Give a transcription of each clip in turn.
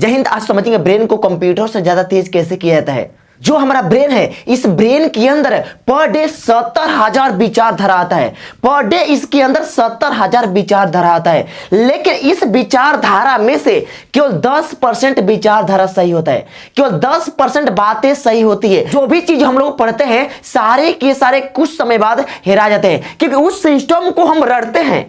जय हिंद। आज समझेंगे ब्रेन को कंप्यूटर से ज्यादा तेज कैसे किया जाता है। जो हमारा ब्रेन है, इस ब्रेन के अंदर पर डे 70,000 विचारधारा आता है। पर डे इसके अंदर 70,000 विचारधारा आता है, लेकिन इस विचारधारा में से केवल 10% विचारधारा सही होता है। केवल 10% बातें सही होती है। जो भी चीज हम लोग पढ़ते हैं सारे के सारे कुछ समय बाद हेरा जाते हैं, क्योंकि उस सिस्टम को हम रटते हैं।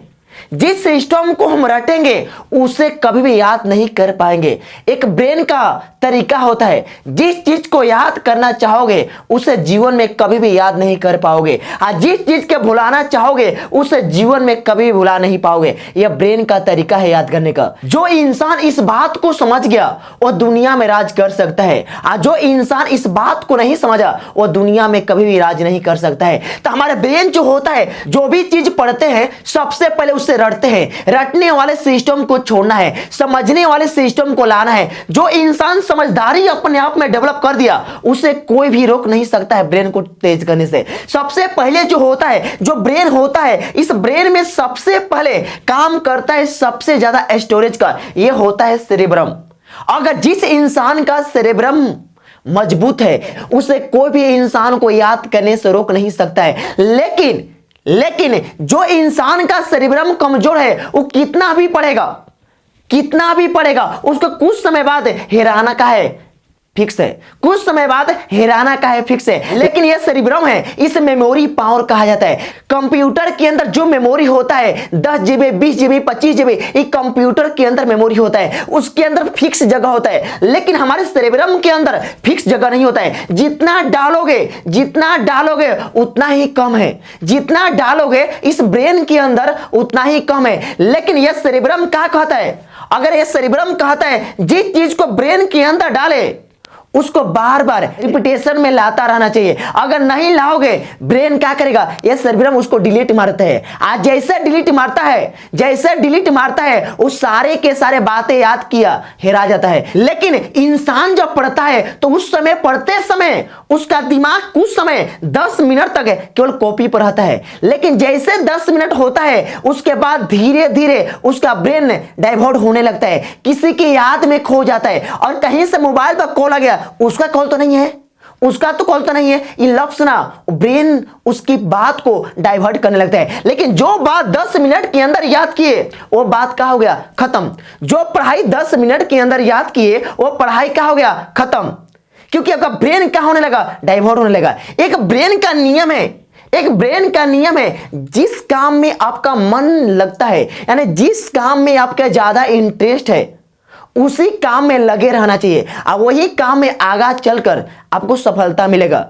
जिस सिस्टम को हम रटेंगे उसे कभी भी याद नहीं कर पाएंगे। एक ब्रेन का तरीका होता है, जिस चीज को याद करना चाहोगे उसे जीवन में कभी भी याद नहीं कर पाओगे, और जिस चीज को भुलाना चाहोगे उसे जीवन में कभी भी भुला नहीं पाओगे। यह ब्रेन का तरीका है याद करने का। जो इंसान इस बात को समझ गया वह दुनिया में राज कर सकता है, और जो इंसान इस बात को नहीं समझा वह दुनिया में कभी भी राज नहीं कर सकता है। तो हमारे ब्रेन जो होता है, जो भी चीज पढ़ते हैं सबसे पहले उससे रटते हैं। रटने वाले सिस्टम को छोड़ना है, समझने वाले सिस्टम को लाना है। जो इंसान समझदारी अपने आप में डेवलप कर दिया उसे कोई भी रोक नहीं सकता है ब्रेन को तेज करने से। सबसे पहले जो होता है, जो ब्रेन होता है, इस ब्रेन में सबसे पहले काम करता है सबसे ज्यादा स्टोरेज का, यह होता है सेरेब्रम। अगर जिस इंसान का सेरेब्रम मजबूत है उसे कोई भी इंसान को याद करने से रोक नहीं सकता है। लेकिन जो इंसान का सेरेब्रम कमजोर है वो कितना भी पढ़ेगा उसको कुछ समय बाद हेराना का है फिक्स है। कुछ समय बाद हेराना का है फिक्स है। लेकिन यह सेरेब्रम है, इस मेमोरी पावर कहा जाता है। कंप्यूटर के अंदर जो मेमोरी होता है 10 GB 20 GB 25 GB, ये कंप्यूटर के अंदर मेमोरी होता है, उसके अंदर फिक्स जगह होता है। लेकिन हमारे सेरेब्रम के अंदर फिक्स जगह नहीं होता है। जितना डालोगे उतना ही कम है। जितना डालोगे इस ब्रेन के अंदर उतना ही कम है। लेकिन यह सेरेब्रम क्या कहता है? अगर यह सेरेब्रम कहता है जिस चीज को ब्रेन के अंदर डाले उसको बार बार रिपीटेशन में लाता रहना चाहिए। अगर नहीं लाओगे ब्रेन क्या करेगा? यह सेरेब्रम उसको डिलीट मारता है। आज जैसे डिलीट मारता है उस सारे के सारे बातें याद किया हेरा जाता है। लेकिन इंसान जब पढ़ता है तो उस समय पढ़ते समय उसका दिमाग कुछ समय 10 मिनट तक केवल कॉपी पर रहता है। लेकिन जैसे 10 मिनट होता है उसके बाद धीरे धीरे उसका ब्रेन डाइवर्ट होने लगता है, किसी की याद में खो जाता है। और कहीं से मोबाइल पर कॉल आ गया, उसका कॉल तो नहीं है, ये लफ्ज ना ब्रेन उसकी बात को डाइवर्ट करने लगता है। लेकिन जो बात 10 मिनट के अंदर याद किए वो बात क्या हो गया? खत्म। जो पढ़ाई 10 मिनट के अंदर याद किए वो पढ़ाई क्या हो गया? खत्म। क्योंकि आपका ब्रेन क्या होने लगा? डाइवर्ट होने लगा। एक ब्रेन का नियम है, जिस काम में आपका मन लगता है, यानी जिस काम में आपका ज्यादा इंटरेस्ट है उसी काम में लगे रहना चाहिए, और वही काम में आगे चलकर आपको सफलता मिलेगा।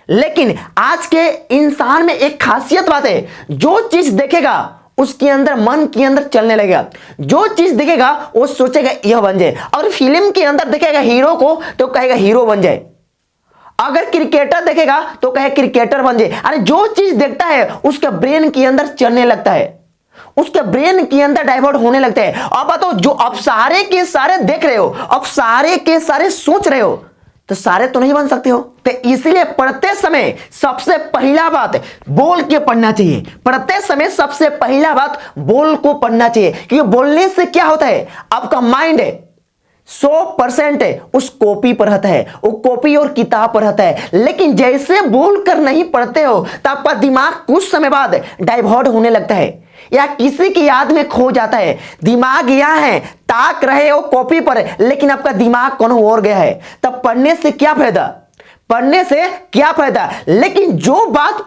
लेकिन आज के इंसान में एक खासियत बात है, जो चीज देखेगा उसके अंदर मन के अंदर चलने लगेगा। जो चीज देखेगा वो सोचेगा यह बन जाए। अगर फिल्म के अंदर देखेगा हीरो को तो कहेगा हीरो बन जाए। अगर क्रिकेटर देखेगा तो कहे क्रिकेटर बन जाए। अरे जो चीज देखता है उसके ब्रेन के अंदर चलने लगता है, उसके ब्रेन के अंदर डाइवर्ट होने लगते हैं। अब बताओ, जो अब सारे के सारे देख रहे हो, अब सारे के सारे सोच रहे हो, तो सारे तो नहीं बन सकते हो। तो इसलिए पढ़ते समय सबसे पहला बात बोल के पढ़ना चाहिए। पढ़ते समय सबसे पहला बात बोल को पढ़ना चाहिए, क्योंकि बोलने से क्या होता है, आपका माइंड 100% उस कॉपी पर रहता है, वो कॉपी और किताब पर रहता है। लेकिन जैसे बोलकर नहीं पढ़ते हो तो आपका दिमाग कुछ समय बाद डाइवर्ट होने लगता है या किसी की याद में खो जाता है। दिमाग यहां है, ताक रहे हो कॉपी पर, लेकिन आपका दिमाग कौन और गया है। तब पढ़ने से क्या फायदा? लेकिन जो बात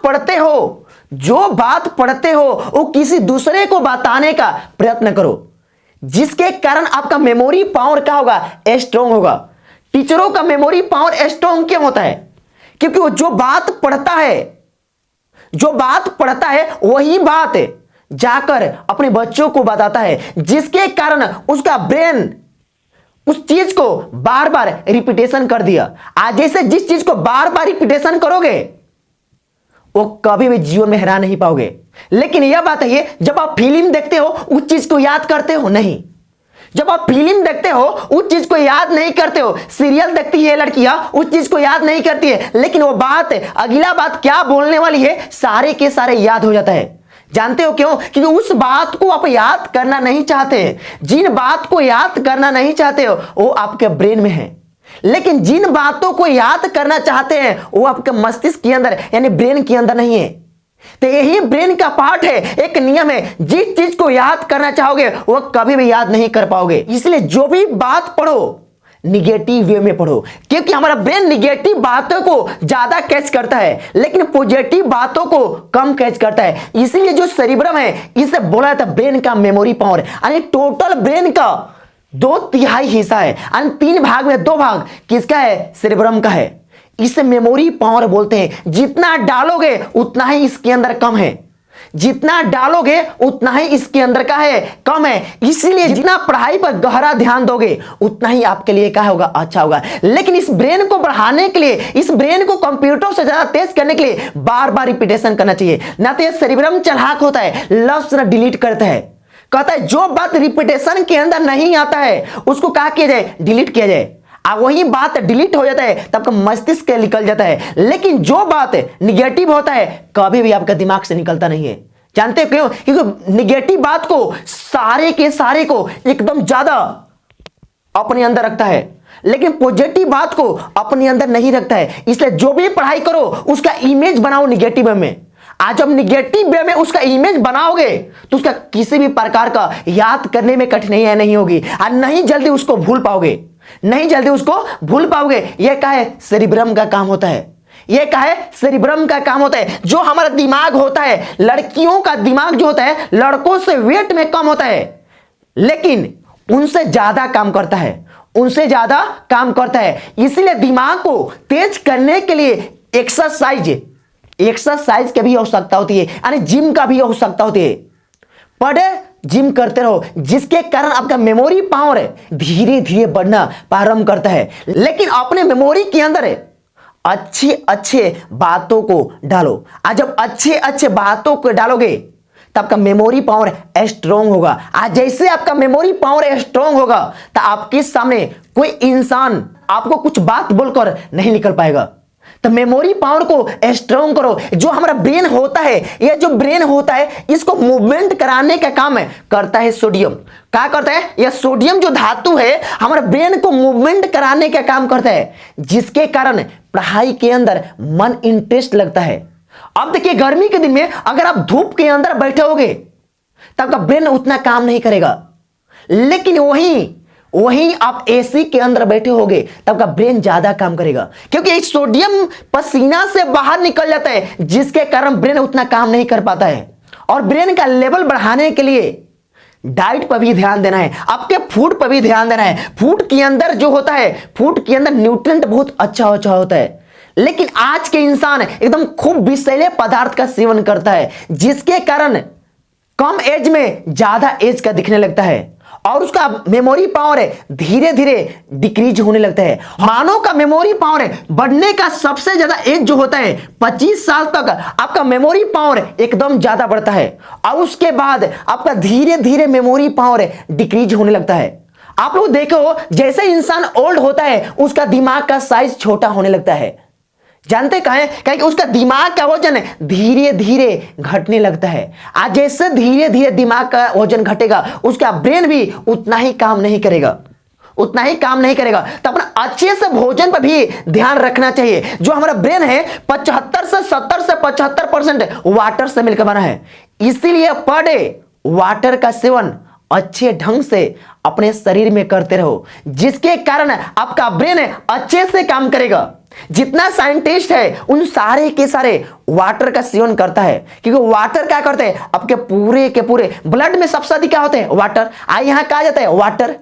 पढ़ते हो वो किसी दूसरे को बताने का प्रयत्न करो, जिसके कारण आपका मेमोरी पावर क्या होगा? स्ट्रॉन्ग होगा। टीचरों का मेमोरी पावर स्ट्रॉन्ग क्यों होता है? क्योंकि वो जो बात पढ़ता है वही बात जाकर अपने बच्चों को बताता है, जिसके कारण उसका ब्रेन उस चीज को बार बार रिपीटेशन कर दिया। आज जैसे जिस चीज को बार बार रिपीटेशन करोगे वो कभी भी जीवन में हरा नहीं पाओगे। लेकिन यह बात है, जब आप फिल्म देखते हो उस चीज को याद करते हो नहीं। जब आप फिल्म देखते हो उस चीज को याद नहीं करते हो। सीरियल देखती है लड़कियां, उस चीज को याद नहीं करती है, लेकिन वो बात अगला बात क्या बोलने वाली है सारे के सारे याद हो जाता है। जानते हो क्यों? क्योंकि उस बात को आप याद करना नहीं चाहते। जिन बात को याद करना नहीं चाहते हो वो आपके ब्रेन में है, लेकिन जिन बातों को याद करना चाहते हैं वो आपके मस्तिष्क के अंदर यानी ब्रेन के अंदर नहीं है। तो यही ब्रेन का पार्ट है, एक नियम है, जिस चीज को याद करना चाहोगे वो कभी भी याद नहीं कर पाओगे। इसलिए जो भी बात पढ़ो निगेटिव वे में पढ़ो, क्योंकि हमारा ब्रेन निगेटिव बातों को ज्यादा कैच करता है लेकिन पॉजिटिव बातों को कम कैच करता है। इसलिए जो सेरिब्रम है इसे बोला जाता है ब्रेन का मेमोरी पावर, यानी टोटल ब्रेन का 2/3 हिस्सा है, यानी 3 भाग में 2 भाग किसका है? सेरिब्रम का है। इसे मेमोरी पावर बोलते हैं। जितना डालोगे उतना ही इसके अंदर कम है, जितना डालोगे उतना ही इसके अंदर का है कम है। इसीलिए जितना पढ़ाई पर गहरा ध्यान दोगे उतना ही आपके लिए क्या होगा? अच्छा होगा। लेकिन इस ब्रेन को बढ़ाने के लिए, इस ब्रेन को कंप्यूटर से ज्यादा तेज करने के लिए बार बार रिपीटेशन करना चाहिए। ना तो ये सेरिब्रम चालाक होता है, लफ्ज ना डिलीट करता है, कहता है जो बात रिपीटेशन के अंदर नहीं आता है उसको क्या किया जाए? डिलीट किया जाए। अब वही बात डिलीट हो जाता है तब का मस्तिष्क निकल जाता है, लेकिन जो बात निगेटिव होता है कभी भी आपका दिमाग से निकलता नहीं है। जानते हो क्यों? क्योंकि निगेटिव बात को सारे के सारे को एकदम ज्यादा अपने अंदर रखता है, लेकिन पॉजिटिव बात को अपने अंदर नहीं रखता है। इसलिए जो भी पढ़ाई करो उसका इमेज बनाओ निगेटिव वे में। आज जब निगेटिव वे में उसका इमेज बनाओगे तो उसका किसी भी प्रकार का याद करने में कठिनाई नहीं होगी और नहीं जल्दी उसको भूल पाओगे, नहीं जल्दी उसको भूल पाओगे। यह क्या है? सेरिब्रम का काम होता है। यह क्या है? सेरिब्रम का काम होता है। जो हमारा दिमाग होता है, लड़कियों का दिमाग जो होता है लड़कों से वेट में कम होता है, लेकिन उनसे ज्यादा काम करता है, उनसे ज्यादा काम करता है। इसलिए दिमाग को तेज करने के लिए एक्सरसाइज की भी आवश्यकता होती है, यानी जिम का भी आवश्यकता होती है। पढ़े जिम करते रहो, जिसके कारण आपका मेमोरी पावर धीरे धीरे बढ़ना प्रारंभ करता है। लेकिन अपने मेमोरी के अंदर अच्छे अच्छे बातों को डालो। आज जब अच्छे अच्छे बातों को डालोगे तब आपका मेमोरी पावर स्ट्रांग होगा। आज जैसे आपका मेमोरी पावर स्ट्रांग होगा तो आपके सामने कोई इंसान आपको कुछ बात बोलकर नहीं निकल पाएगा। तो मेमोरी पावर को स्ट्रांग करो। जो हमारा ब्रेन होता है, यह जो ब्रेन होता है इसको मूवमेंट कराने का काम करता है सोडियम। क्या करता है? यह सोडियम जो धातु है हमारे ब्रेन को मूवमेंट कराने का काम करता है, जिसके कारण पढ़ाई के अंदर मन इंटरेस्ट लगता है। अब देखिए गर्मी के दिन में अगर आप धूप के अंदर बैठे होगे तब आपका ब्रेन उतना काम नहीं करेगा, लेकिन वहीं आप एसी के अंदर बैठे होगे तब का ब्रेन ज्यादा काम करेगा, क्योंकि सोडियम पसीना से बाहर निकल जाता है, जिसके कारण ब्रेन उतना काम नहीं कर पाता है। और ब्रेन का लेवल बढ़ाने के लिए डाइट पर भी ध्यान देना है, आपके फूड पर भी ध्यान देना है। फूड के अंदर जो होता है, फूड के अंदर न्यूट्रिएंट बहुत अच्छा होता है, लेकिन आज के इंसान एकदम खूब विषैले पदार्थ का सेवन करता है, जिसके कारण कम एज में ज्यादा एज का दिखने लगता है और उसका मेमोरी पावर धीरे धीरे डिक्रीज होने लगता है। मानव का मेमोरी पावर बढ़ने का सबसे ज्यादा एज जो होता है 25 साल तक आपका मेमोरी पावर एकदम ज्यादा बढ़ता है, और उसके बाद आपका धीरे धीरे मेमोरी पावर डिक्रीज होने लगता है। आप लोग देखो जैसे इंसान ओल्ड होता है उसका दिमाग का साइज छोटा होने लगता है। जानते कहें? क्योंकि उसका दिमाग का वजन धीरे धीरे घटने लगता है। आज जैसे धीरे धीरे दिमाग का वजन घटेगा उसका ब्रेन भी उतना ही काम नहीं करेगा, उतना ही काम नहीं करेगा। तो अपना अच्छे से भोजन पर भी ध्यान रखना चाहिए। जो हमारा ब्रेन है 75 से 70 से 75% वाटर से मिलकर बना है, इसीलिए पर डे वाटर का सेवन अच्छे ढंग से अपने शरीर में करते रहो, जिसके कारण आपका ब्रेन अच्छे से काम करेगा। जितना साइंटिस्ट है उन सारे के सारे वाटर का सेवन करता है, क्योंकि वाटर क्या करते हैं आपके पूरे के पूरे ब्लड में सबसे अधिक क्या होते हैं? वाटर। यहां कहा जाता है वाटर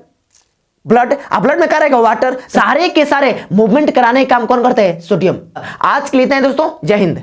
ब्लड, ब्लड में क्या रहेगा? वाटर। सारे के सारे मूवमेंट कराने का काम कौन करते हैं? सोडियम। आज के लिए इतना है दोस्तों, जय हिंद।